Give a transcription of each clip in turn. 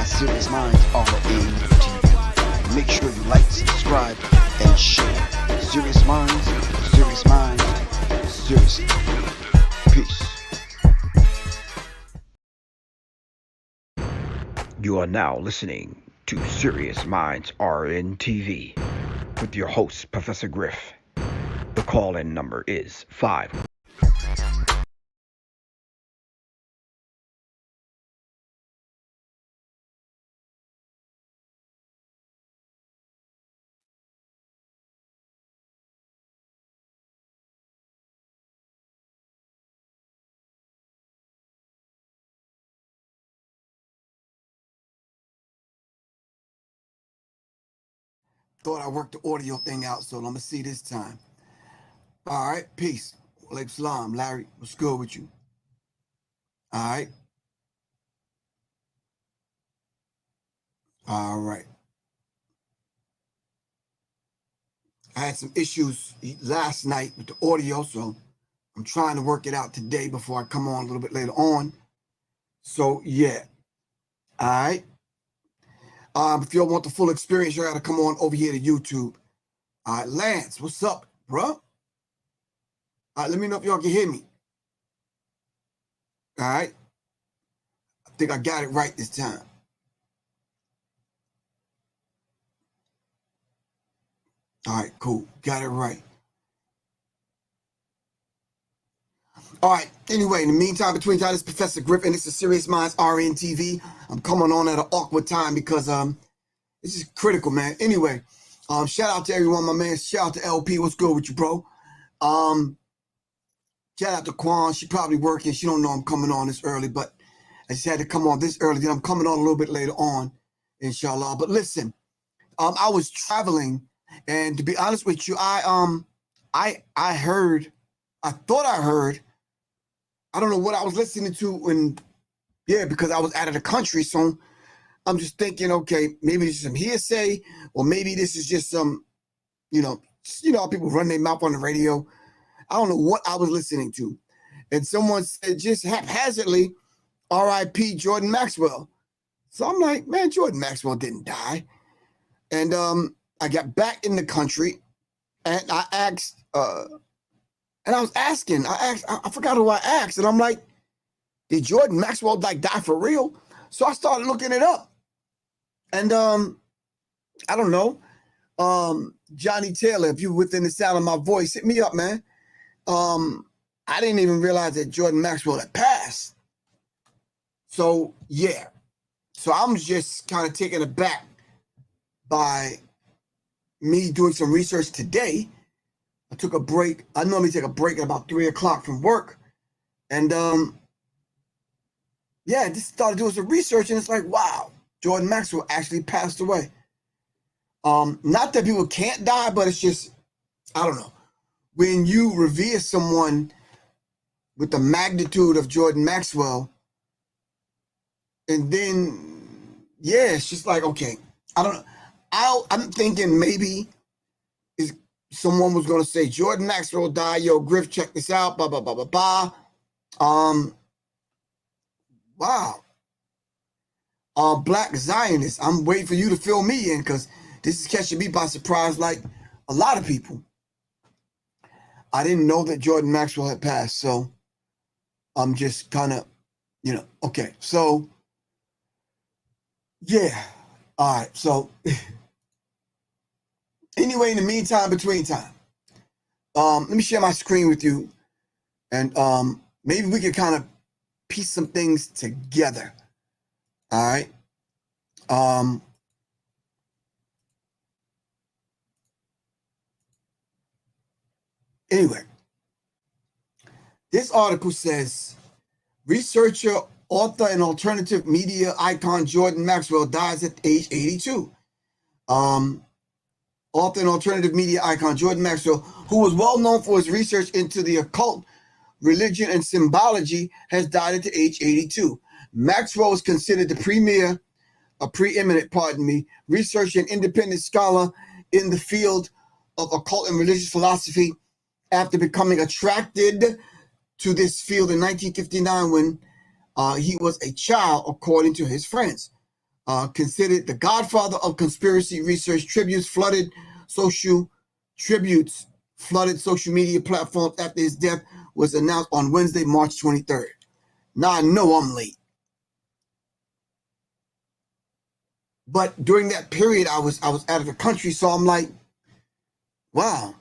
Serious Minds are in TV. Make sure you like, subscribe, and share. Serious Minds, seriously. Peace. You are now listening to Serious Minds are in TV with your host, Professor Griff. The call-in number is 5. Thought I worked the audio thing out, so I'm gonna see this time. All right, peace. Alaikum salam. Larry, what's good with you? All right. All right. I had some issues last night with the audio, so I'm trying to work it out today before I come on a little bit later on. So, yeah. All right. If you want the full experience, you got to come on over here to YouTube. All right, Lance, what's up, bro? All right, let me know if y'all can hear me. All right. I think I got it right this time. All right, cool. Got it right. All right. Anyway, in the meantime, between time, this is Professor Griff, and this is Serious Minds RN TV. I'm coming on at an awkward time because this is critical, man. Anyway, shout out to everyone, my man. Shout out to LP. What's good with you, bro? Shout out to Quan. She probably working. She don't know I'm coming on this early, but I just had to come on this early. Then I'm coming on a little bit later on, inshallah. But listen, I was traveling, and to be honest with you, I thought I heard. I don't know what I was listening to because I was out of the country. So I'm just thinking, okay, maybe this is some hearsay, or maybe this is just some, how people run their mouth on the radio. I don't know what I was listening to. And someone said just haphazardly, R.I.P. Jordan Maxwell. So I'm like, man, Jordan Maxwell didn't die. And I got back in the country, and I asked, I forgot who I asked, and I'm like, did Jordan Maxwell die for real? So I started looking it up. And I don't know. Johnny Taylor, if you're within the sound of my voice, hit me up, man. I didn't even realize that Jordan Maxwell had passed. So yeah. So I'm just kind of taken aback by me doing some research today. I took a break. I normally take a break at about 3 o'clock from work. And I just started doing some research, and it's like, wow, Jordan Maxwell actually passed away. Not that people can't die, but it's just, I don't know. When you revere someone with the magnitude of Jordan Maxwell, and then, it's just like, okay, I don't know. I'm thinking maybe someone was going to say, Jordan Maxwell died. Yo, Griff, check this out. Blah, blah, blah, blah, blah. Wow. Black Zionist. I'm waiting for you to fill me in, because this is catching me by surprise like a lot of people. I didn't know that Jordan Maxwell had passed, so I'm just kind of, okay. So, yeah. All right. So, anyway, in the meantime, between time, let me share my screen with you, and maybe we can kind of piece some things together. All right. Anyway, this article says, researcher, author, and alternative media icon Jordan Maxwell dies at age 82. Author and alternative media icon Jordan Maxwell, who was well known for his research into the occult, religion, and symbology, has died at the age 82. Maxwell is considered the preeminent researcher and independent scholar in the field of occult and religious philosophy after becoming attracted to this field in 1959 when he was a child, according to his friends. considered the godfather of conspiracy research. Tributes flooded social media platforms after his death was announced on Wednesday, March 23rd. Now I know I'm late. But during that period, I was out of the country, so I'm like, wow,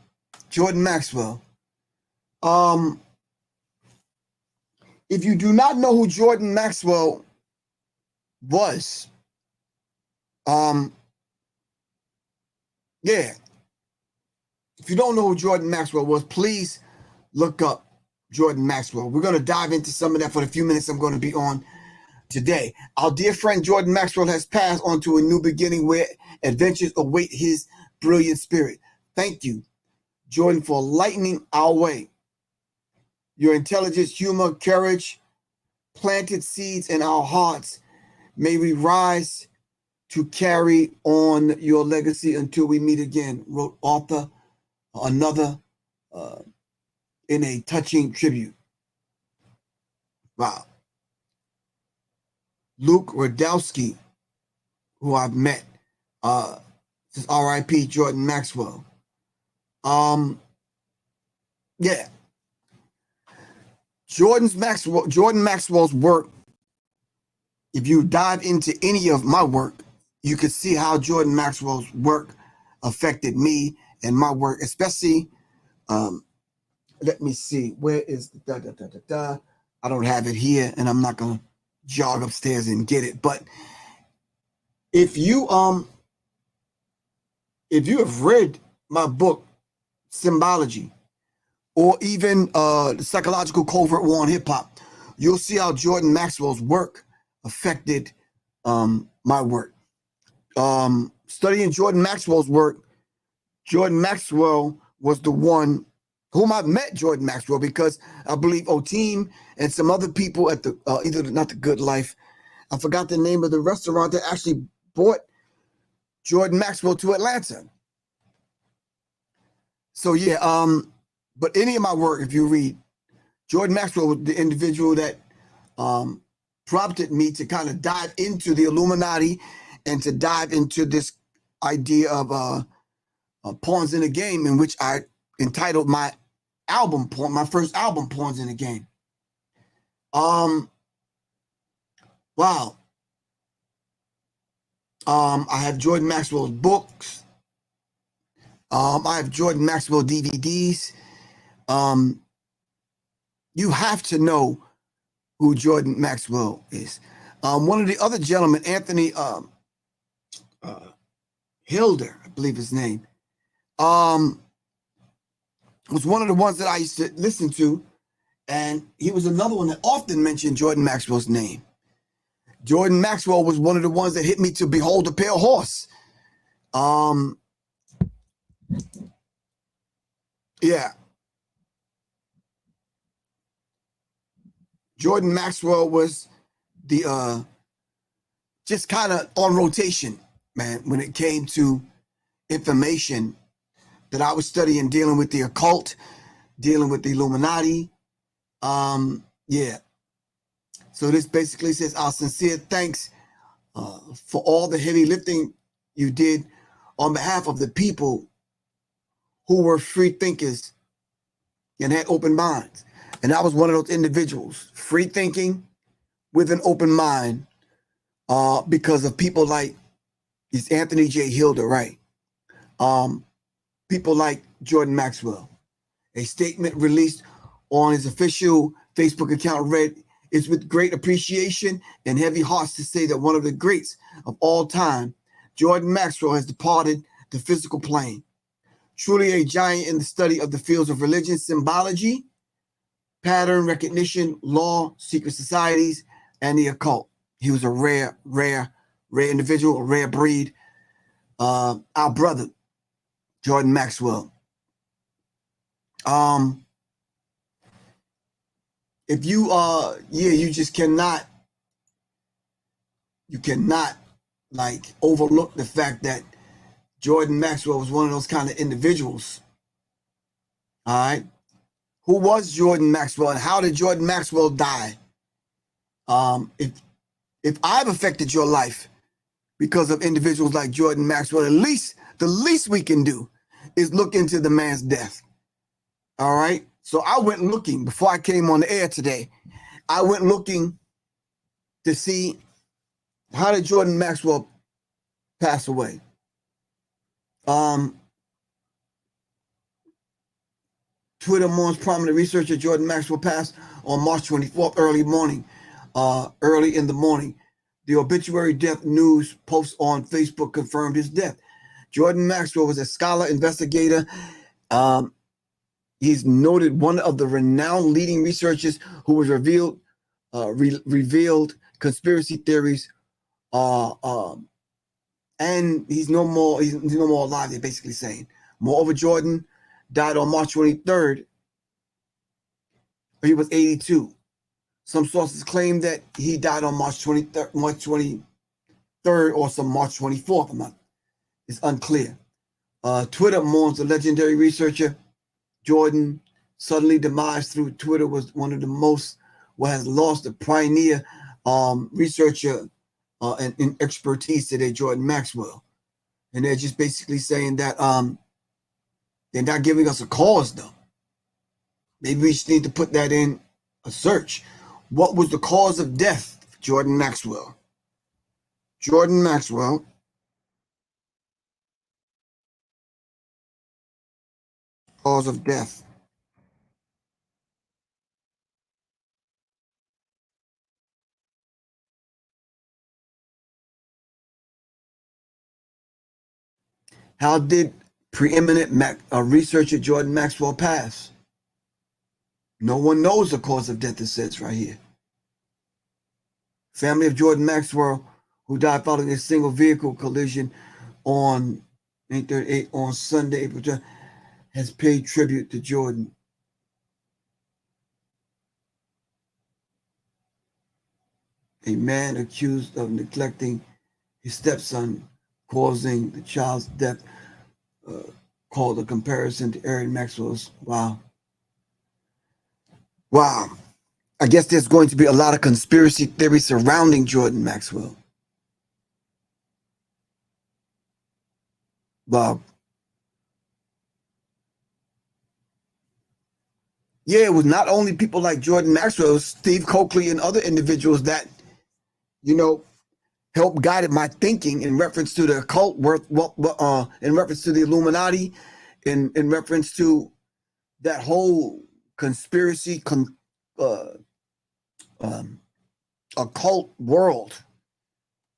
Jordan Maxwell. If you do not know who Jordan Maxwell was, yeah. If you don't know who Jordan Maxwell was, please look up Jordan Maxwell. We're going to dive into some of that for the few minutes I'm going to be on today. Our dear friend Jordan Maxwell has passed on to a new beginning where adventures await his brilliant spirit. Thank you, Jordan, for lightening our way. Your intelligence, humor, courage planted seeds in our hearts. May we rise to carry on your legacy until we meet again, wrote author another in a touching tribute. Wow. Luke Radowski, who I've met, says R.I.P. Jordan Maxwell. Yeah. Jordan Maxwell's work, if you dive into any of my work, you could see how Jordan Maxwell's work affected me and my work, especially, let me see, where is the I don't have it here, and I'm not going to jog upstairs and get it. But if you have read my book, Symbology, or even the Psychological Covert War on Hip Hop, you'll see how Jordan Maxwell's work affected my work. Studying Jordan Maxwell's work, Jordan Maxwell was the one whom I met Jordan Maxwell because I believe Oteem and some other people at the not the Good Life, I forgot the name of the restaurant that actually brought Jordan Maxwell to Atlanta. So yeah, but any of my work, if you read, Jordan Maxwell was the individual that prompted me to kind of dive into the Illuminati and to dive into this idea of Pawns in the Game, in which I entitled my first album, Pawns in the Game. Wow. I have Jordan Maxwell's books. I have Jordan Maxwell DVDs. You have to know who Jordan Maxwell is. One of the other gentlemen, Anthony Hilder, I believe his name, was one of the ones that I used to listen to, and he was another one that often mentioned Jordan Maxwell's name. Jordan Maxwell was one of the ones that hit me to behold a pale horse. Yeah. Jordan Maxwell was the just kind of on rotation, man, when it came to information that I was studying, dealing with the occult, dealing with the Illuminati. Yeah. So this basically says, our sincere thanks for all the heavy lifting you did on behalf of the people who were free thinkers and had open minds. And I was one of those individuals, free thinking with an open mind, because of people like it's Anthony J. Hilder, right? People like Jordan Maxwell. A statement released on his official Facebook account read, "It's with great appreciation and heavy hearts to say that one of the greats of all time, Jordan Maxwell, has departed the physical plane. Truly a giant in the study of the fields of religion, symbology, pattern recognition, law, secret societies, and the occult. He was a rare individual, a rare breed. Our brother, Jordan Maxwell. If you you just cannot like overlook the fact that Jordan Maxwell was one of those kind of individuals. All right. Who was Jordan Maxwell and how did Jordan Maxwell die? If I've affected your life, because of individuals like Jordan Maxwell. The least we can do is look into the man's death. All right. So I went looking before I came on the air today. I went looking to see, how did Jordan Maxwell pass away? Twitter mourns prominent researcher Jordan Maxwell passed on March 24th, early in the morning. The obituary death news post on Facebook confirmed his death. Jordan Maxwell was a scholar, investigator. He's noted one of the renowned leading researchers who was revealed conspiracy theories. And he's no more alive, they're basically saying. Moreover, Jordan died on March 23rd. He was 82. Some sources claim that he died on March 23rd or some March 24th month. It's unclear. Twitter mourns the legendary researcher Jordan. Suddenly demise through Twitter was one of the most, has lost a pioneer researcher and in expertise today, Jordan Maxwell. And they're just basically saying that they're not giving us a cause, though. Maybe we just need to put that in a search. What was the cause of death for Jordan Maxwell? Jordan Maxwell. Cause of death. How did preeminent researcher Jordan Maxwell pass? No one knows the cause of death, it says right here. Family of Jordan Maxwell, who died following a single vehicle collision on Sunday, April 12th, has paid tribute to Jordan. A man accused of neglecting his stepson, causing the child's death, called a comparison to Aaron Maxwell's. Wow. I guess there's going to be a lot of conspiracy theories surrounding Jordan Maxwell. Bob. Yeah, it was not only people like Jordan Maxwell, it was Steve Coakley and other individuals that, helped guide my thinking in reference to the occult, in reference to the Illuminati, in reference to that whole conspiracy, occult world.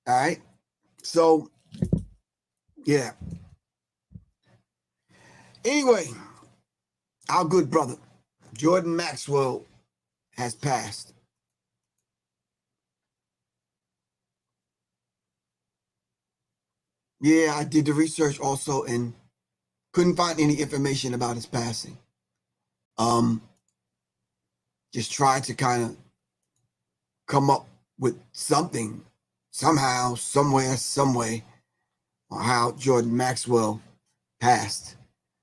All right. So, yeah. Anyway, our good brother, Jordan Maxwell, has passed. Yeah, I did the research also and couldn't find any information about his passing. Just tried to kind of come up with something, somehow, somewhere, some way, on how Jordan Maxwell passed.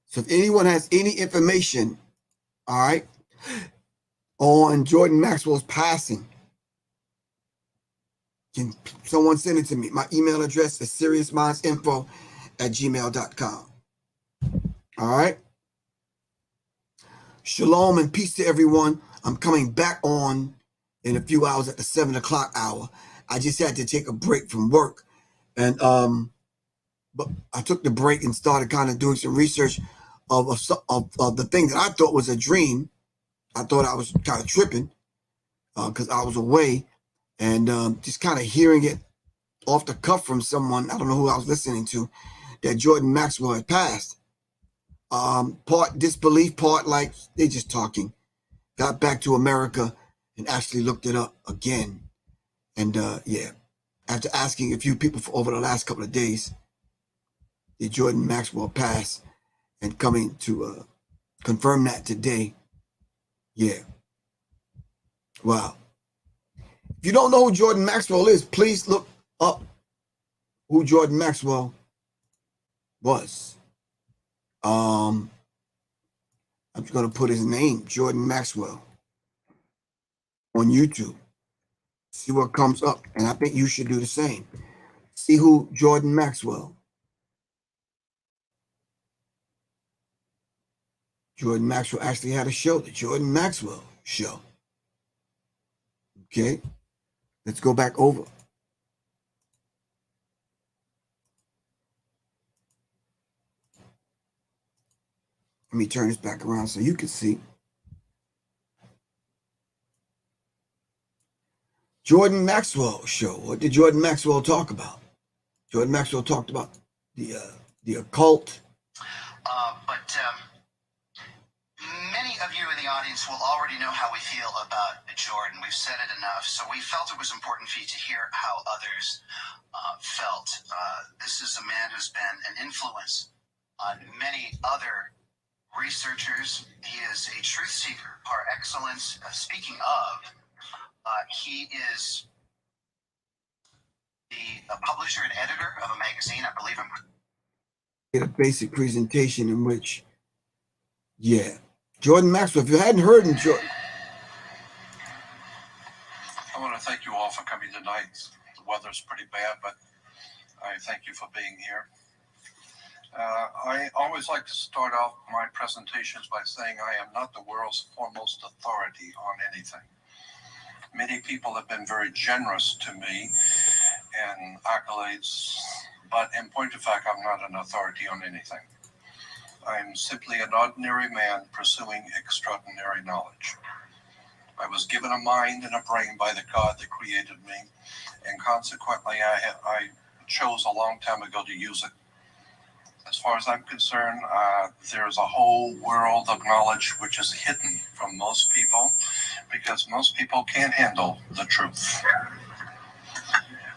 So if anyone has any information, all right, on Jordan Maxwell's passing, can someone send it to me? My email address is seriousmindsinfo@gmail.com. All right. Shalom and peace to everyone. I'm coming back on in a few hours at the 7 o'clock hour. I just had to take a break from work. And but I took the break and started kind of doing some research of the thing that I thought was a dream. I thought I was kind of tripping because I was away, and just kind of hearing it off the cuff from someone, I don't know who I was listening to, that Jordan Maxwell had passed. Part disbelief, part like they just talking. Got back to America and actually looked it up again. And yeah, after asking a few people for over the last couple of days, did Jordan Maxwell pass, and coming to confirm that today. Yeah. Wow. If you don't know who Jordan Maxwell is, please look up who Jordan Maxwell was. I'm just going to put his name, Jordan Maxwell, on YouTube. See what comes up. And I think you should do the same. See who Jordan Maxwell. Jordan Maxwell actually had a show, the Jordan Maxwell Show. Okay, let's go back over. Let me turn this back around so you can see. Jordan Maxwell Show. What did Jordan Maxwell talk about? Jordan Maxwell talked about the occult. But many of you in the audience will already know how we feel about Jordan. We've said it enough, so we felt it was important for you to hear how others felt. This is a man who's been an influence on many other researchers. He is a truth seeker par excellence. Speaking of, he is the publisher and editor of a magazine, I believe. Get a basic presentation in which, Jordan Maxwell. If you hadn't heard him, Jordan. I want to thank you all for coming tonight. The weather's pretty bad, but I thank you for being here. I always like to start off my presentations by saying I am not the world's foremost authority on anything. Many people have been very generous to me and accolades, but in point of fact, I'm not an authority on anything. I'm simply an ordinary man pursuing extraordinary knowledge. I was given a mind and a brain by the God that created me, and consequently, I chose a long time ago to use it. As far as I'm concerned, there's a whole world of knowledge which is hidden from most people because most people can't handle the truth.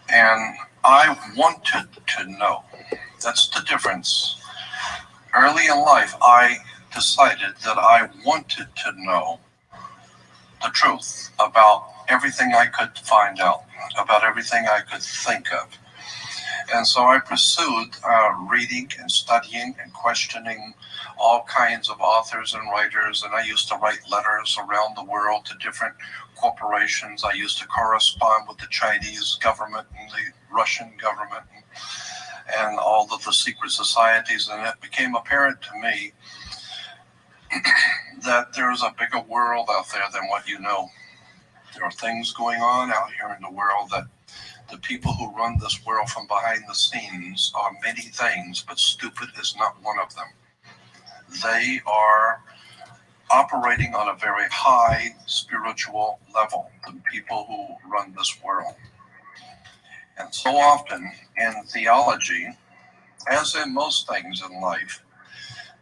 And I wanted to know. That's the difference. Early in life, I decided that I wanted to know the truth about everything I could find out, about everything I could think of. And so I pursued reading and studying and questioning all kinds of authors and writers. And I used to write letters around the world to different corporations. I used to correspond with the Chinese government and the Russian government and all of the secret societies. And it became apparent to me that there's a bigger world out there than what you know. There are things going on out here in the world that the people who run this world from behind the scenes are many things, but stupid is not one of them. They are operating on a very high spiritual level, the people who run this world. And so often in theology, as in most things in life,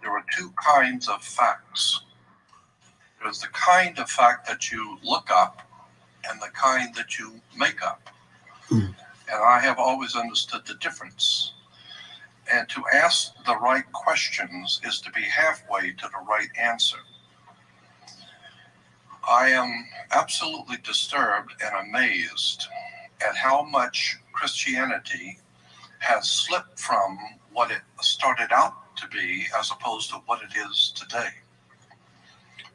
there are two kinds of facts. There's the kind of fact that you look up and the kind that you make up. And I have always understood the difference. And to ask the right questions is to be halfway to the right answer. I am absolutely disturbed and amazed at how much Christianity has slipped from what it started out to be as opposed to what it is today.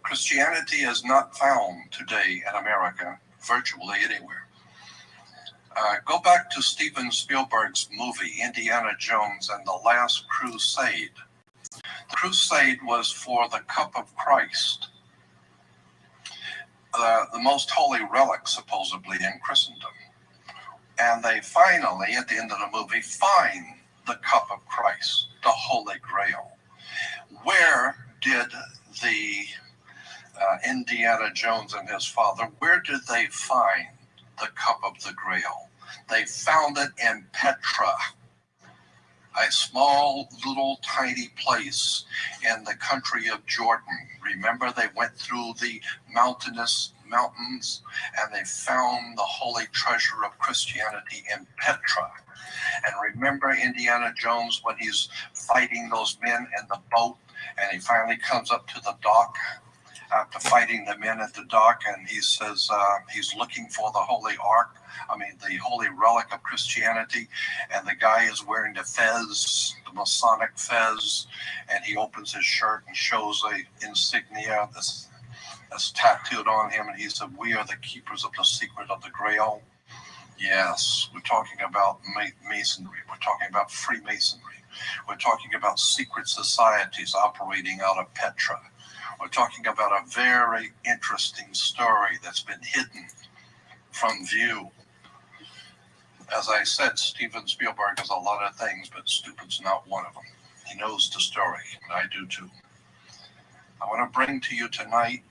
Christianity is not found today in America virtually anywhere. Go back to Steven Spielberg's movie, Indiana Jones and the Last Crusade. The crusade was for the cup of Christ, the most holy relic, supposedly, in Christendom. And they finally, at the end of the movie, find the cup of Christ, the Holy Grail. Where did the Indiana Jones and his father, where did they find the cup of the Grail? They found it in Petra, a small, little, tiny place in the country of Jordan. Remember, they went through the mountains and they found the holy treasure of Christianity in Petra. And remember Indiana Jones when he's fighting those men in the boat and he finally comes up to the dock after fighting the men at the dock, and he says he's looking for the the holy relic of Christianity, and the guy is wearing the fez, the Masonic fez, and he opens his shirt and shows a insignia that's tattooed on him, and he said, "We are the keepers of the secret of the Grail." Yes, we're talking about Masonry. We're talking about Freemasonry. We're talking about secret societies operating out of Petra. We're talking about a very interesting story that's been hidden from view. As I said, Steven Spielberg is a lot of things, but stupid's not one of them. He knows the story, and I do too. I want to bring to you tonight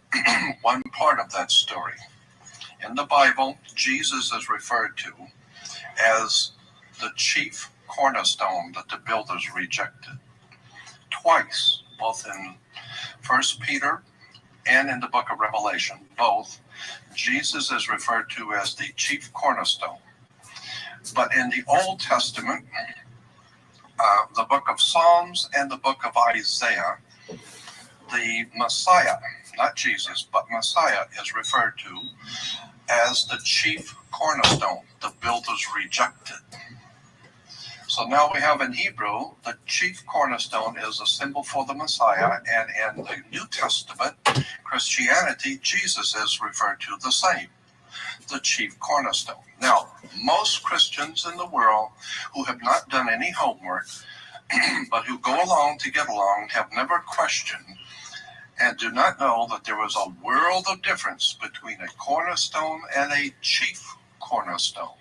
one part of that story. In the Bible, Jesus is referred to as the chief cornerstone that the builders rejected. Twice, both in 1 Peter and in the book of Revelation, both, Jesus is referred to as the chief cornerstone. But in the Old Testament, the book of Psalms and the book of Isaiah, the Messiah, not Jesus, but Messiah is referred to as the chief cornerstone the builders rejected. So now we have in Hebrew, the chief cornerstone is a symbol for the Messiah, and in the New Testament, Christianity, Jesus is referred to the same, the chief cornerstone. Now, most Christians in the world who have not done any homework, but who go along to get along, have never questioned and do not know that there is a world of difference between a cornerstone and a chief cornerstone.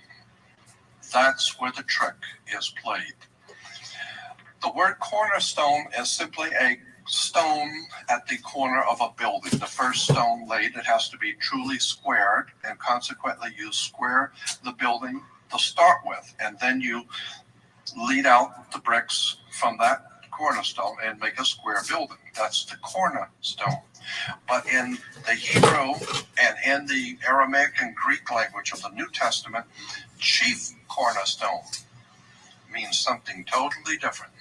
That's where the trick is played. The word cornerstone is simply a stone at the corner of a building. The first stone laid, it has to be truly squared, and consequently you square the building to start with, and then you lead out the bricks from that cornerstone and make a square building. That's the cornerstone. But in the Hebrew and in the Aramaic and Greek language of the New Testament, chief cornerstone means something totally different.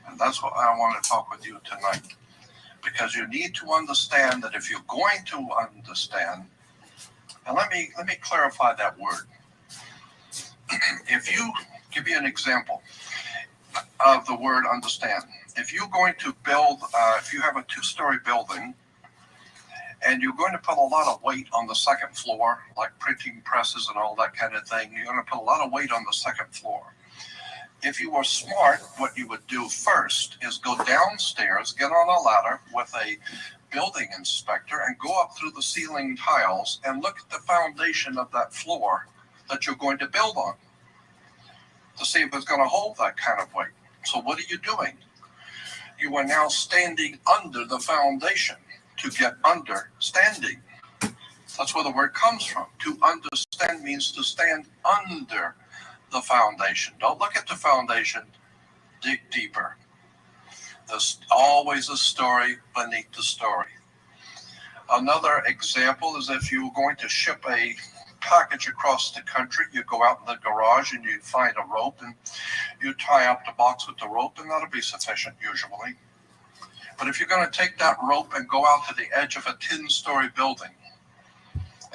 And that's what I want to talk with you tonight. Because you need to understand that if you're going to understand, and let me clarify that word. If you give you an example of the word understand. If you're going to build, if you have a two-story building, and you're going to put a lot of weight on the second floor, like printing presses and all that kind of thing, you're going to put a lot of weight on the second floor. If you were smart, what you would do first is go downstairs, get on a ladder with a building inspector, and go up through the ceiling tiles and look at the foundation of that floor that you're going to build on to see if it's going to hold that kind of weight. So what are you doing? You are now standing under the foundation. To get understanding. That's where the word comes from. To understand means to stand under the foundation. Don't look at the foundation, dig deeper. There's always a story beneath the story. Another example is if you were going to ship a package across the country, you go out in the garage and you find a rope and you tie up the box with the rope, and that'll be sufficient usually. But if you're going to take that rope and go out to the edge of a 10-story building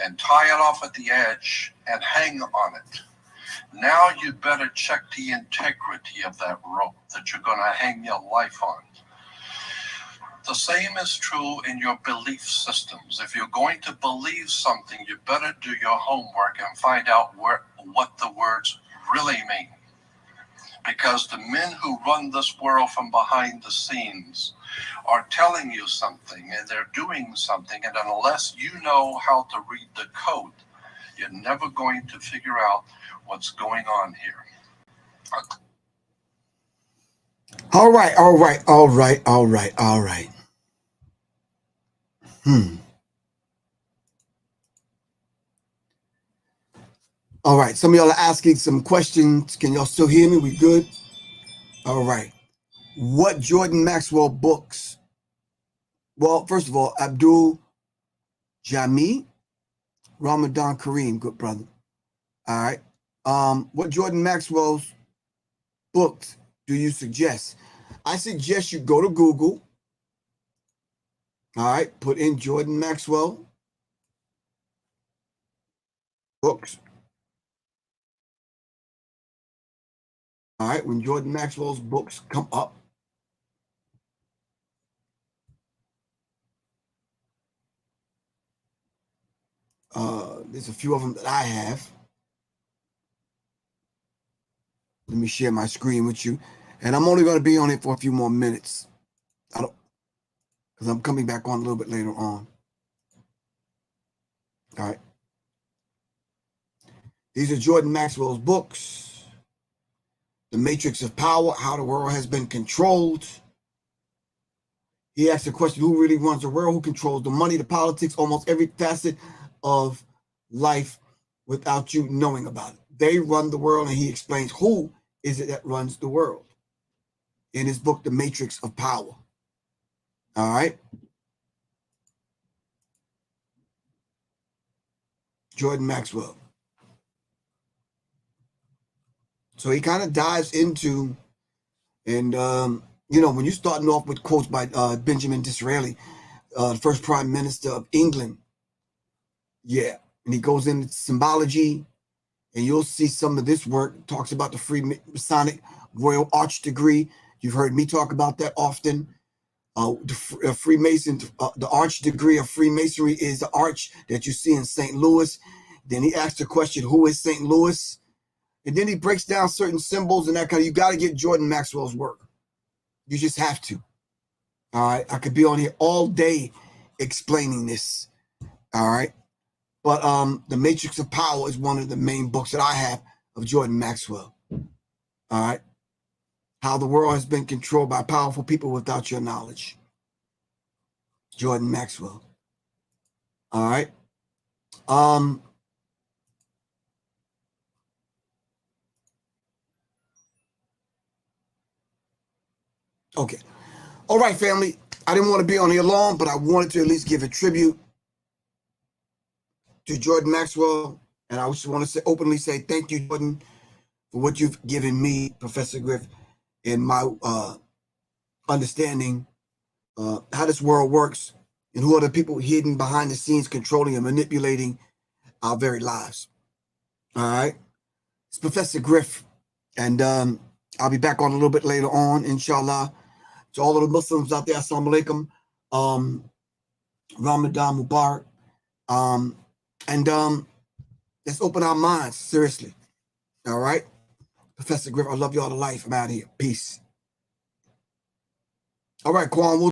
and tie it off at the edge and hang on it, now you better check the integrity of that rope that you're going to hang your life on. The same is true in your belief systems. If you're going to believe something, you better do your homework and find out what the words really mean. Because the men who run this world from behind the scenes are telling you something and they're doing something, and unless you know how to read the code, you're never going to figure out what's going on here. All right. All right. Some of y'all are asking some questions. Can y'all still hear me? We good? All right. What Jordan Maxwell books? Well, first of all, Abdul Jami, Ramadan Kareem, good brother. All right. What Jordan Maxwell's books do you suggest? I suggest you go to Google. All right. Put in Jordan Maxwell books. All right. When Jordan Maxwell's books come up, there's a few of them that I have. Let me share my screen with you. And I'm only going to be on it for a few more minutes. Because I'm coming back on a little bit later on. All right. These are Jordan Maxwell's books. The Matrix of Power, How the World Has Been Controlled. He asked the question, who really runs the world? Who controls the money, the politics, almost every facet of life without you knowing about it? They run the world, and he explains who is it that runs the world in his book, The Matrix of Power. All right. Jordan Maxwell. So he kind of dives into, and you know, when you're starting off with quotes by Benjamin Disraeli, the first Prime Minister of England, yeah, and he goes into symbology, and you'll see some of this work talks about the Freemasonic Royal Arch degree. You've heard me talk about that often. The Freemason, the arch degree of Freemasonry is the arch that you see in St. Louis. Then he asks the question, who is St. Louis? And then he breaks down certain symbols and that kind of, you got to get Jordan Maxwell's work. You just have to. All right. I could be on here all day explaining this. All right. But The Matrix of Power is one of the main books that I have of Jordan Maxwell. All right. How the world has been controlled by powerful people without your knowledge. Jordan Maxwell. All right. Okay. All right, family. I didn't want to be on here long, but I wanted to at least give a tribute to Jordan Maxwell. And I just want to openly say thank you, Jordan, for what you've given me, Professor Griff, in my understanding how this world works and who are the people hidden behind the scenes controlling and manipulating our very lives. All right. It's Professor Griff. And I'll be back on a little bit later on, inshallah. To all of the Muslims out there, assalamu alaikum. Ramadan Mubarak. And let's open our minds, seriously. All right? Professor Griff, I love you all to life. I'm out of here. Peace. All right, Quan.